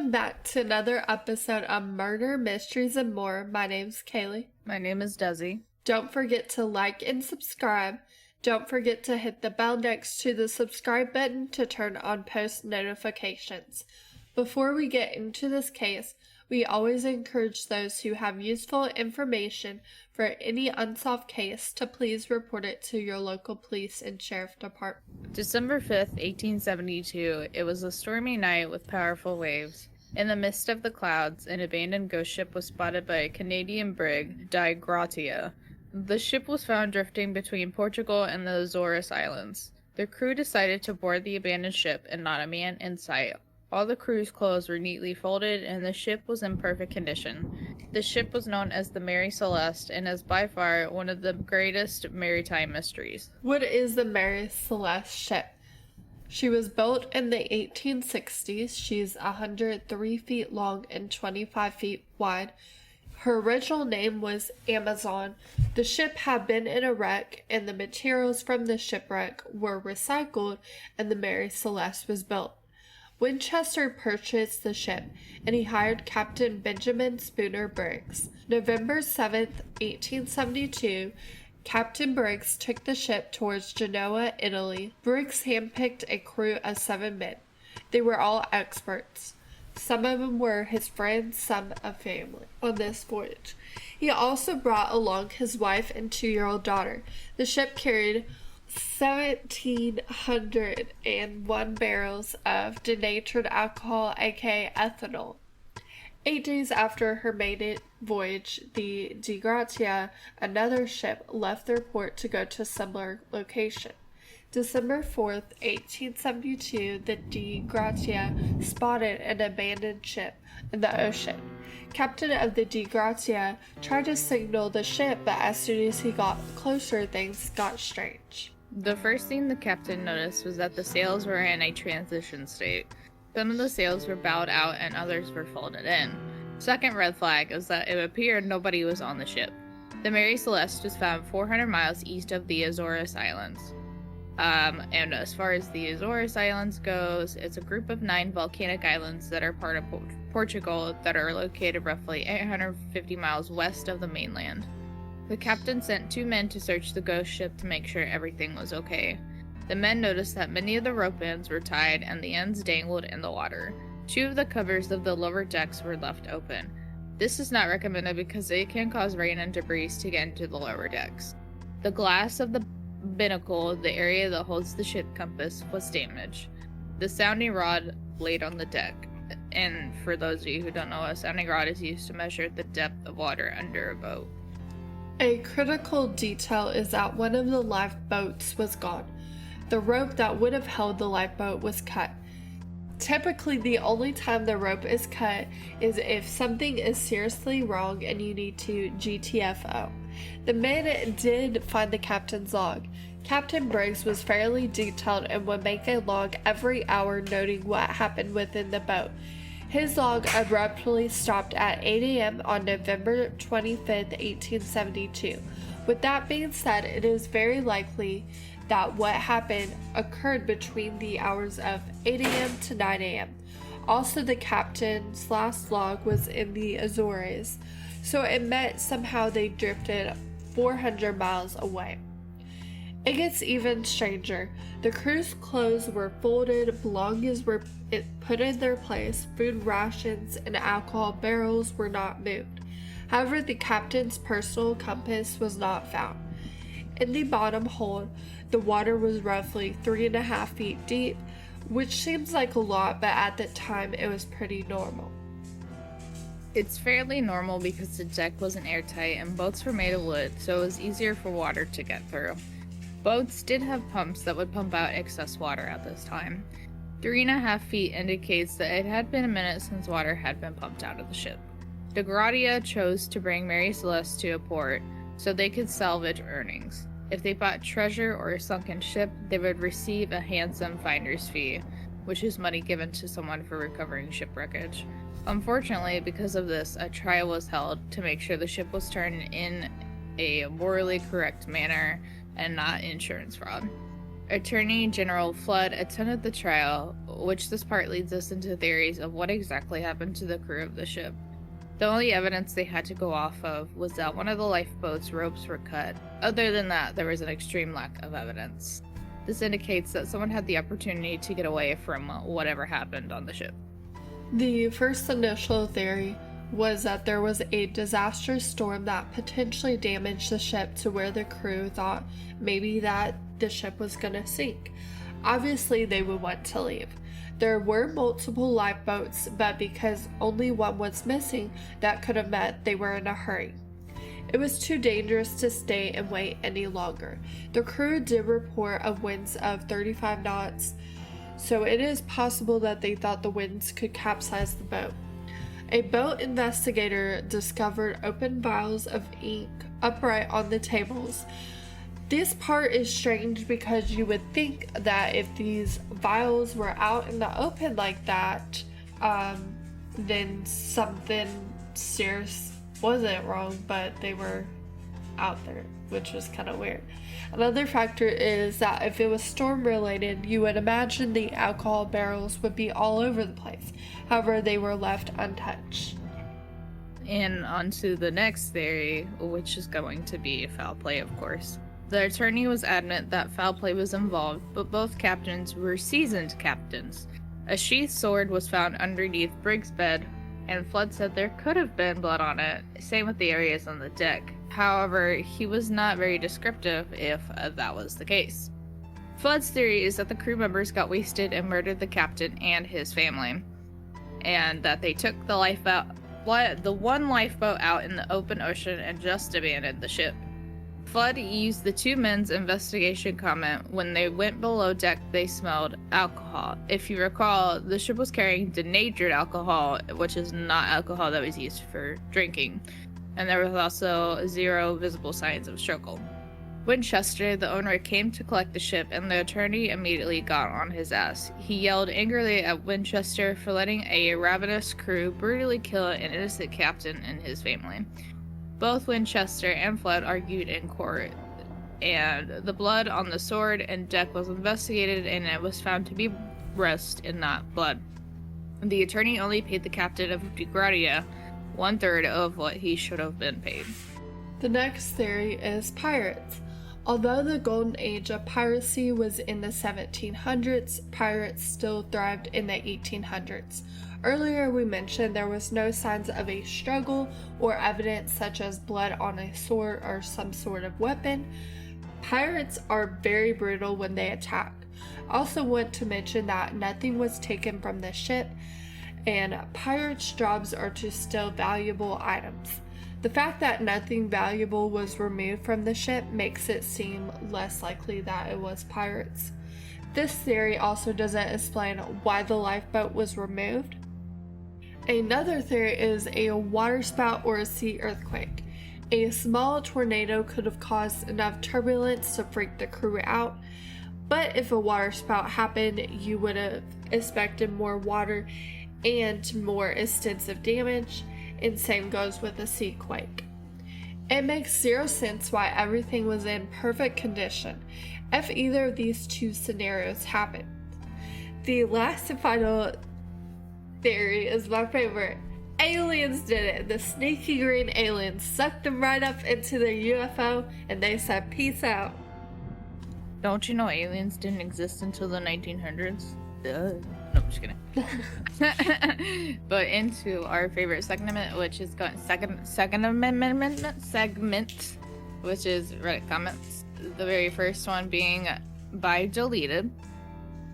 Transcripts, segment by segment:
Welcome back to another episode of Murder, Mysteries, and More. My name's Kaylee. My name is Desi. Don't forget to like and subscribe. Don't forget to hit the bell next to the subscribe button to turn on post notifications. Before we get into this case, we always encourage those who have useful information for any unsolved case to please report it to your local police and sheriff department. December 5th, 1872, it was a stormy night with powerful waves. In the midst of the clouds, an abandoned ghost ship was spotted by a Canadian brig, De Gratia. The ship was found drifting between Portugal and the Azores Islands. The crew decided to board the abandoned ship and not a man in sight. All the crew's clothes were neatly folded and the ship was in perfect condition. The ship was known as the Mary Celeste and is by far one of the greatest maritime mysteries. What is the Mary Celeste ship? She was built in the 1860s. She's 103 feet long and 25 feet wide. Her original name was Amazon. The ship had been in a wreck and the materials from the shipwreck were recycled and the Mary Celeste was built. Winchester purchased the ship, and he hired Captain Benjamin Spooner Brigs. November 7th, 1872, Captain Briggs took the ship towards Genoa, Italy. Briggs handpicked a crew of 7 men. They were all experts. Some of them were his friends, some a family on this voyage. He also brought along his wife and 2-year-old daughter. The ship carried 1,701 barrels of denatured alcohol, aka ethanol. 8 days after her maiden voyage, the De Gratia, another ship, left their port to go to a similar location. December 4th, 1872, the De Gratia spotted an abandoned ship in the ocean. Captain of the De Gratia tried to signal the ship, but as soon as he got closer, things got strange. The first thing the captain noticed was that the sails were in a transition state. Some of the sails were bowed out and others were folded in. Second red flag is that it appeared nobody was on the ship. The Mary Celeste was found 400 miles east of the Azores Islands. And as far as the Azores Islands goes, it's a group of 9 volcanic islands that are part of Portugal that are located roughly 850 miles west of the mainland. The captain sent 2 men to search the ghost ship to make sure everything was okay. The men noticed that many of the rope ends were tied and the ends dangled in the water. 2 of the covers of the lower decks were left open. This is not recommended because it can cause rain and debris to get into the lower decks. The glass of the binnacle, the area that holds the ship compass, was damaged. The sounding rod laid on the deck. And for those of you who don't know, a sounding rod is used to measure the depth of water under a boat. A critical detail is that one of the lifeboats was gone. The rope that would have held the lifeboat was cut. Typically, the only time the rope is cut is if something is seriously wrong and you need to GTFO. The men did find the captain's log. Captain Briggs was fairly detailed and would make a log every hour noting what happened within the boat. His log abruptly stopped at 8 a.m. on November 25th, 1872. With that being said, it is very likely that what happened occurred between the hours of 8 a.m. to 9 a.m. Also, the captain's last log was in the Azores, so it meant somehow they drifted 400 miles away. It gets even stranger. The crew's clothes were folded, belongings were put in their place, food rations and alcohol barrels were not moved. However, the captain's personal compass was not found. In the bottom hold, the water was roughly 3.5 feet deep, which seems like a lot, but at the time it was pretty normal. It's fairly normal because the deck wasn't airtight and boats were made of wood, so it was easier for water to get through. Boats did have pumps that would pump out excess water at this time. 3.5 feet indicates that it had been a minute since water had been pumped out of the ship. De Gratia chose to bring Mary Celeste to a port so they could salvage earnings. If they bought treasure or a sunken ship, they would receive a handsome finder's fee, which is money given to someone for recovering ship wreckage. Unfortunately, because of this, a trial was held to make sure the ship was turned in a morally correct manner and not insurance fraud. Attorney General Flood attended the trial, which this part leads us into theories of what exactly happened to the crew of the ship. The only evidence they had to go off of was that one of the lifeboat's ropes were cut. Other than that, there was an extreme lack of evidence. This indicates that someone had the opportunity to get away from whatever happened on the ship. The first initial theory was that there was a disastrous storm that potentially damaged the ship to where the crew thought maybe that the ship was going to sink. Obviously, they would want to leave. There were multiple lifeboats, but because only one was missing, that could have meant they were in a hurry. It was too dangerous to stay and wait any longer. The crew did report of winds of 35 knots, so it is possible that they thought the winds could capsize the boat. A boat investigator discovered open vials of ink upright on the tables. This part is strange because you would think that if these vials were out in the open like that, then something serious wasn't wrong, but they were out there, which was kind of weird. Another factor is that if it was storm related, you would imagine the alcohol barrels would be all over the place. However, they were left untouched. And on to the next theory, which is going to be foul play, of course. The attorney was adamant that foul play was involved, but both captains were seasoned captains. A sheathed sword was found underneath Briggs' bed, and Flood said there could have been blood on it, same with the areas on the deck. However, he was not very descriptive if that was the case. Flood's theory is that the crew members got wasted and murdered the captain and his family, and that they took the one lifeboat out in the open ocean and just abandoned the ship. Flood used the two men's investigation comment: when they went below deck, they smelled alcohol. If you recall, the ship was carrying denatured alcohol, which is not alcohol that was used for drinking, and there was also zero visible signs of struggle. Winchester, the owner, came to collect the ship, and the attorney immediately got on his ass. He yelled angrily at Winchester for letting a ravenous crew brutally kill an innocent captain and his family. Both Winchester and Flood argued in court, and the blood on the sword and deck was investigated, and it was found to be rust and not blood. The attorney only paid the Captain of De Gratia 1/3 of what he should have been paid. The next theory is pirates. Although the golden age of piracy was in the 1700s, pirates still thrived in the 1800s. Earlier we mentioned there was no signs of a struggle or evidence such as blood on a sword or some sort of weapon. Pirates are very brutal when they attack. I also want to mention that nothing was taken from the ship, and pirates' jobs are to steal valuable items. The fact that nothing valuable was removed from the ship makes it seem less likely that it was pirates. This theory also doesn't explain why the lifeboat was removed. Another theory is a waterspout or a sea earthquake. A small tornado could have caused enough turbulence to freak the crew out, but if a waterspout happened, you would have expected more water and more extensive damage, and same goes with a sea quake. It makes zero sense why everything was in perfect condition if either of these two scenarios happened. The last and final theory is my favorite. Aliens did it. The sneaky green aliens sucked them right up into their UFO and they said peace out. Don't you know aliens didn't exist until the 1900s? No, I'm just kidding. But into our favorite segment, which is second amendment segment, which is Reddit comments. The very first one being by Deleted.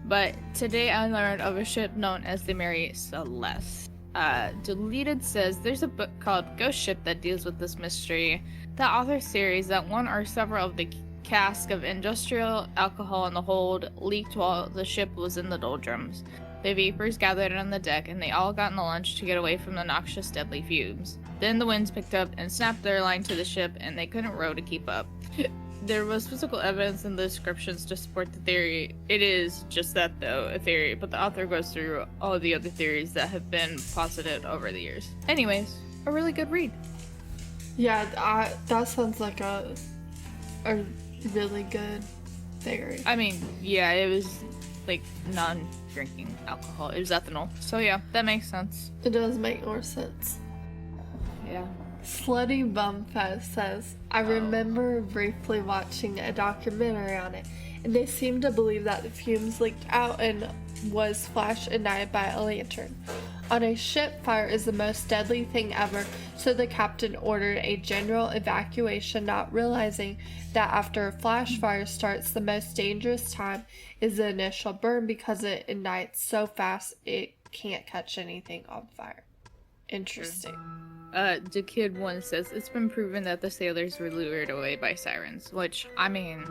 But today I learned of a ship known as the Mary Celeste. Deleted says there's a book called Ghost Ship that deals with this mystery. The author theories that one or several of the casks of industrial alcohol in the hold leaked while the ship was in the doldrums. The vapors gathered on the deck, and they all got in the lunch to get away from the noxious, deadly fumes. Then the winds picked up and snapped their line to the ship, and they couldn't row to keep up. There was physical evidence in the descriptions to support the theory. It is just that, though, a theory, but the author goes through all the other theories that have been posited over the years. Anyways, a really good read. Yeah, that sounds like a really good theory. I mean, yeah, it was like non-drinking alcohol. It was ethanol. So yeah, that makes sense. It does make more sense. Yeah. Slutty Bumfest says, I remember briefly watching a documentary on it, and they seem to believe that the fumes leaked out and was flash ignited by a lantern. On a ship, fire is the most deadly thing ever, so the captain ordered a general evacuation, not realizing that after a flash fire starts, the most dangerous time is the initial burn because it ignites so fast it can't catch anything on fire. Interesting. The kid one says it's been proven that the sailors were lured away by sirens, which, I mean...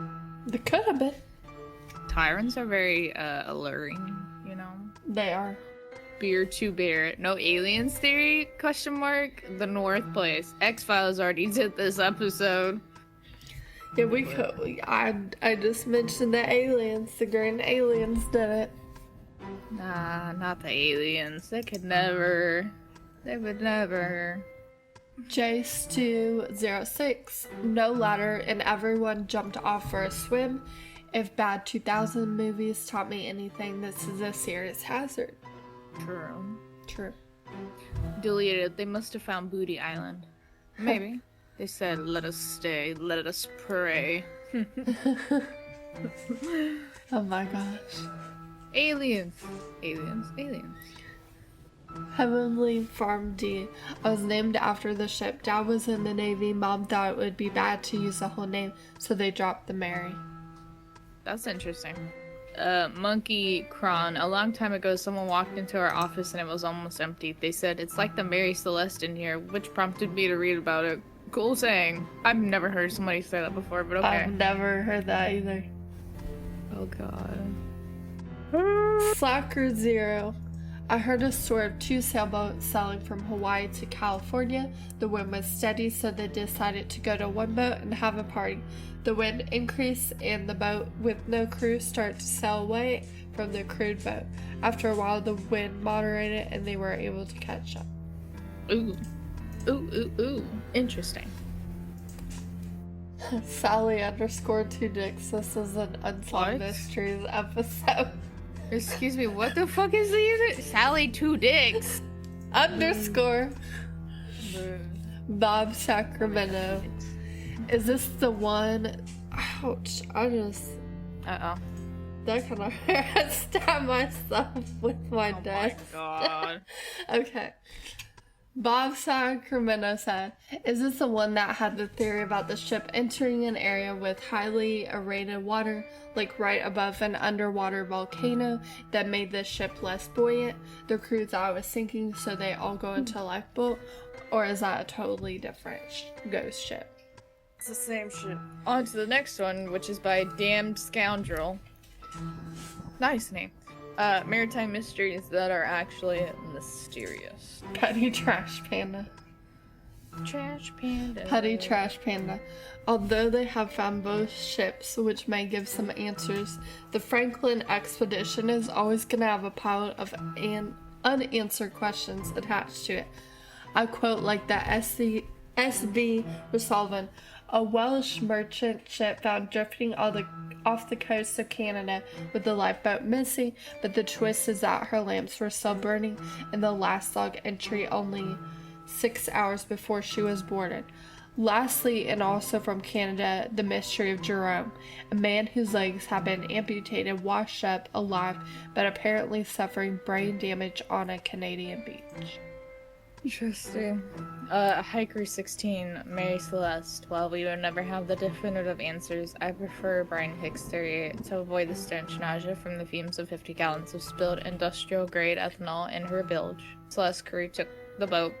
They could have been. Sirens are very, alluring, you know? They are. Beer to bear. No aliens theory? Question mark. The North Place. X-Files already did this episode. Yeah, we could. I just mentioned the aliens. The grand aliens did it. Nah, not the aliens. They could never. They would never. Jace206. No ladder and everyone jumped off for a swim. If bad 2000 movies taught me anything, this is a serious hazard. True. Deleted. They must have found Booty Island. Maybe. They said, let us stay, let us pray. Oh my gosh. Aliens. Heavenly Farm D. I was named after the ship. Dad was in the Navy. Mom thought it would be bad to use the whole name, so they dropped the Mary. That's interesting. Monkey Cron. A long time ago, someone walked into our office and it was almost empty. They said, it's like the Mary Celeste in here, which prompted me to read about it. Cool saying. I've never heard somebody say that before, but okay. I've never heard that either. Oh god. Slacker Zero. I heard a story of two sailboats sailing from Hawaii to California. The wind was steady, so they decided to go to one boat and have a party. The wind increased and the boat with no crew started to sail away from the crewed boat. After a while, the wind moderated and they were able to catch up. Ooh. Interesting. Sally_2dicks. This is an Unsolved Mysteries episode. Excuse me, what the fuck is the user? Sally 2 dicks. _ Bob Sacramento. Is this the one? Ouch. I just. Uh-oh. That kind of hurt. I stabbed myself with my desk. Oh my god. Okay. Bob Sacramento said, is this the one that had the theory about the ship entering an area with highly aerated water, like right above an underwater volcano, that made the ship less buoyant? The crew thought it was sinking, so they all go into a lifeboat? Or is that a totally different ghost ship? It's the same ship. On to the next one, which is by Damned Scoundrel. Nice name. Maritime mysteries that are actually mysterious. Petty Trash Panda. Trash Panda. Petty Trash Panda. Although they have found both ships, which may give some answers, the Franklin expedition is always going to have a pile of unanswered questions attached to it. I quote like the SB Resolven, a Welsh merchant ship found drifting off the coast of Canada with the lifeboat missing, but the twist is that her lamps were still burning in the last log entry only 6 hours before she was boarded. Lastly, and also from Canada, the mystery of Jerome, a man whose legs have been amputated, washed up alive, but apparently suffering brain damage on a Canadian beach. Interesting. Hiker 16, Mary Celeste. While we would never have the definitive answers, I prefer Brian Hicks' theory to avoid the stench nausea from the fumes of 50 gallons of spilled industrial-grade ethanol in her bilge. Celeste's crew took the boat,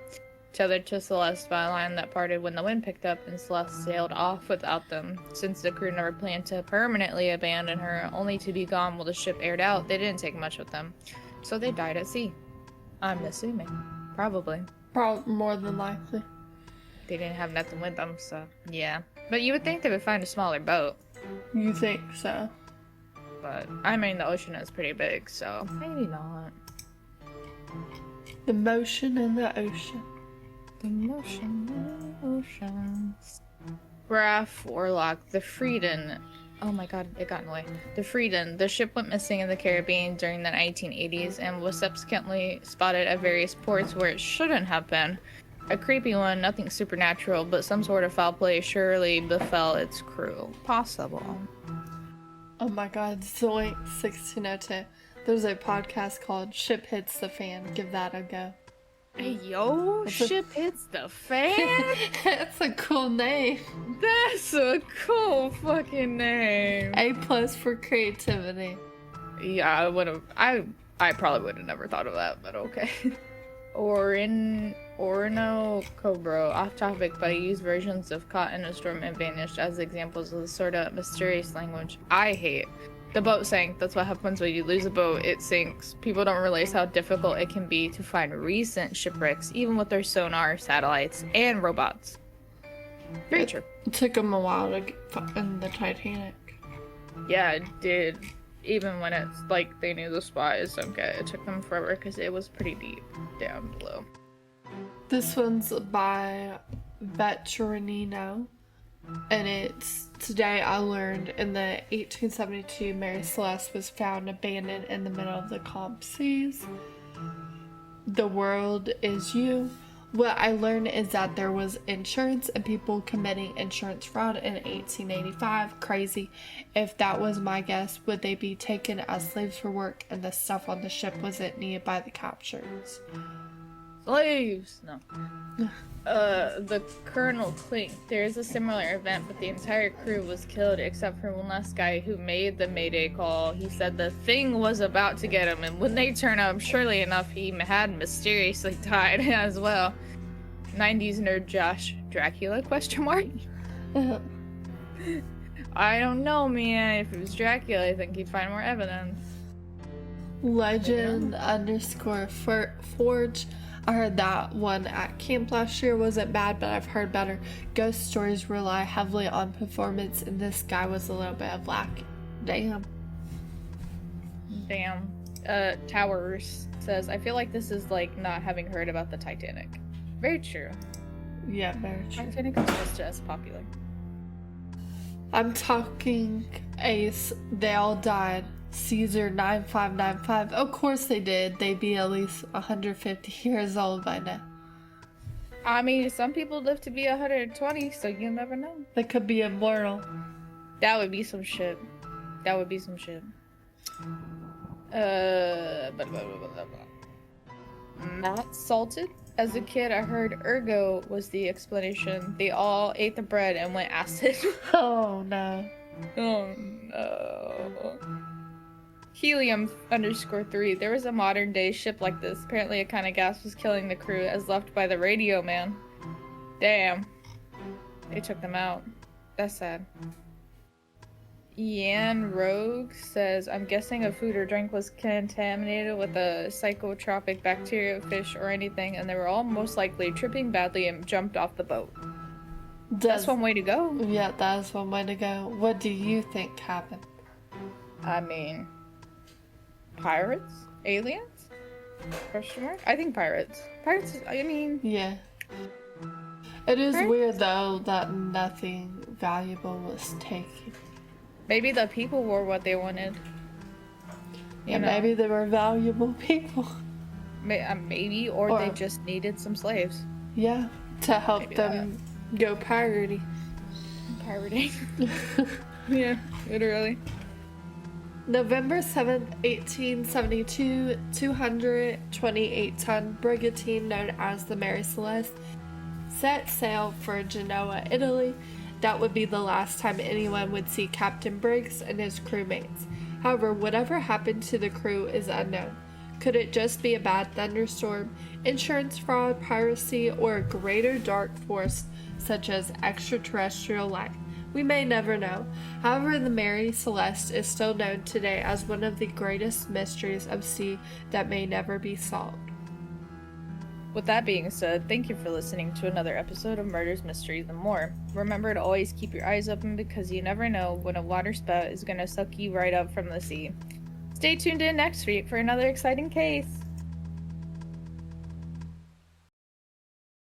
tethered to Celeste by a line that parted when the wind picked up, and Celeste sailed off without them. Since the crew never planned to permanently abandon her, only to be gone while the ship aired out, they didn't take much with them. So they died at sea. I'm assuming. Probably. More than likely. They didn't have nothing with them, so yeah. But you would think they would find a smaller boat. You think so? But, I mean, the ocean is pretty big, so maybe not. The motion in the ocean. The motion in the ocean. Graf Warlock, the Frieden. Oh my god, it got in the way. The Freedom. The ship went missing in the Caribbean during the 1980s and was subsequently spotted at various ports where it shouldn't have been. A creepy one, nothing supernatural, but some sort of foul play surely befell its crew. Possible. Oh my god, Zoink 1602. There's a podcast called Ship Hits the Fan. Give that a go. Hey yo, ship hits the fan? That's a cool name. That's a cool fucking name. A+ for creativity. Yeah, I would have. I probably would have never thought of that, but okay. Orinoco, off topic, but I use versions of Caught in a Storm and Vanished as examples of the sort of mysterious language I hate. The boat sank. That's what happens when you lose a boat. It sinks. People don't realize how difficult it can be to find recent shipwrecks, even with their sonar, satellites, and robots. Very true. It took them a while to find the Titanic. Yeah, it did. Even when it's like they knew the spot is okay, it took them forever because it was pretty deep down below. This one's by Veterinino, and it's today I learned in the 1872 Mary Celeste was found abandoned in the middle of the calm seas. The world is you. What I learned is that there was insurance and people committing insurance fraud in 1885. Crazy. If that was my guess, would they be taken as slaves for work and the stuff on the ship wasn't needed by the captures? Slaves! No. The Colonel Clink. There is a similar event, but the entire crew was killed except for one last guy who made the Mayday call. He said the thing was about to get him, and when they turned up, surely enough, he had mysteriously died as well. 90s nerd Josh. Dracula? Question mark? I don't know, man. If it was Dracula, I think he'd find more evidence. Legend _ Forge. I heard that one at camp last year wasn't bad, but I've heard better. Ghost stories rely heavily on performance, and this guy was a little bit of lack. Damn. Towers says, I feel like this is like not having heard about the Titanic. Very true. Yeah, very true. Titanic was just as popular. I'm talking Ace. They all died. Caesar 9595. Of course they did. They'd be at least 150 years old by now. I mean, some people live to be 120, so you never know. They could be immortal. That would be some shit. Not salted. As a kid, I heard ergo was the explanation. They all ate the bread and went acid. Oh no. Oh no. Helium _3. There was a modern day ship like this. Apparently a kind of gas was killing the crew as left by the radio man. Damn. They took them out. That's sad. Ian Rogue says, I'm guessing a food or drink was contaminated with a psychotropic bacteria, fish, or anything, and they were all most likely tripping badly and jumped off the boat. That's one way to go. Yeah, that's one way to go. What do you think happened? I mean, pirates? Aliens? Question mark? I think pirates. Pirates, I mean... Yeah. It is pirates? weird, though, that nothing valuable was taken. Maybe the people were what they wanted. Yeah, maybe they were valuable people. Maybe, or they just needed some slaves. Yeah, to help maybe them go pirating. Yeah, literally. November 7th, 1872, 228-ton brigantine known as the Mary Celeste set sail for Genoa, Italy. That would be the last time anyone would see Captain Briggs and his crewmates. However, whatever happened to the crew is unknown. Could it just be a bad thunderstorm, insurance fraud, piracy, or a greater dark force such as extraterrestrial life? We may never know. However, the Mary Celeste is still known today as one of the greatest mysteries of sea that may never be solved. With that being said, thank you for listening to another episode of Murders, Mysteries, and More. Remember to always keep your eyes open because you never know when a waterspout is going to suck you right up from the sea. Stay tuned in next week for another exciting case.